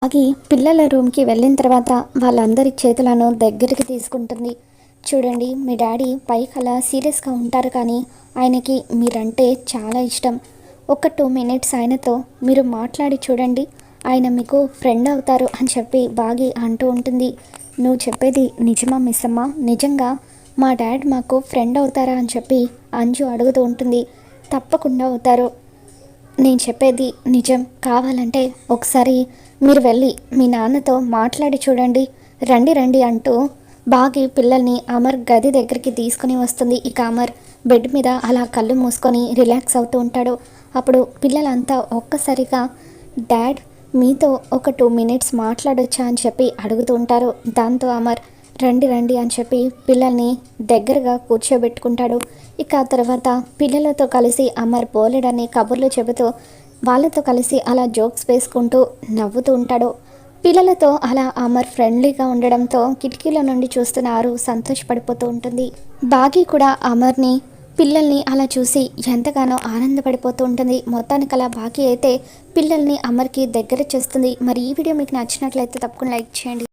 ఆగి పిల్లల రూమ్కి వెళ్ళిన తర్వాత వాళ్ళందరి చేతులను దగ్గరికి తీసుకుంటుంది. చూడండి, మీ డాడీ పైకి అలా సీరియస్గా ఉంటారు, కానీ ఆయనకి మీరంటే చాలా ఇష్టం. ఒక 2 మినిట్స్ ఆయనతో మీరు మాట్లాడి చూడండి, ఆయన మీకు ఫ్రెండ్ అవుతారు అని చెప్పి బాగి అంటూ ఉంటుంది. నువ్వు చెప్పేది నిజమా మిస్ అమ్మ? నిజంగా మా డాడ్ మాకు ఫ్రెండ్ అవుతారా అని చెప్పి అంజు అడుగుతూ ఉంటుంది. తప్పకుండా అవుతారు, నేను చెప్పేది నిజం. కావాలంటే ఒకసారి మీరు వెళ్ళి మీ నాన్నతో మాట్లాడి చూడండి, రండి రండి అంటూ బాగి పిల్లల్ని అమర్ గది దగ్గరికి తీసుకుని వస్తుంది. ఇక అమర్ బెడ్ మీద అలా కళ్ళు మూసుకొని రిలాక్స్ అవుతూ ఉంటాడు. అప్పుడు పిల్లలంతా ఒక్కసారిగా డాడ్ మీతో ఒక 2 మినిట్స్ మాట్లాడొచ్చా అని చెప్పి అడుగుతూ ఉంటారు. దాంతో అమర్ రండి రండి అని చెప్పి పిల్లల్ని దగ్గరగా కూర్చోబెట్టుకుంటాడు. ఇక ఆ తర్వాత పిల్లలతో కలిసి అమర్ బోలెడని కబుర్లు చెబుతూ వాళ్ళతో కలిసి అలా జోక్స్ వేసుకుంటూ నవ్వుతూ ఉంటాడు. పిల్లలతో అలా అమర్ ఫ్రెండ్లీగా ఉండడంతో కిటికీల నుండి చూస్తున్న ఆరు సంతోషపడిపోతూ ఉంటుంది. బాగి కూడా అమర్ని పిల్లల్ని అలా చూసి ఎంతగానో ఆనందపడిపోతూ ఉంటుంది. మొత్తానికి అలా బాగి అయితే పిల్లల్ని అమర్కి దగ్గర చేస్తుంది. మరి ఈ వీడియో మీకు నచ్చినట్లయితే తప్పకుండా లైక్ చేయండి.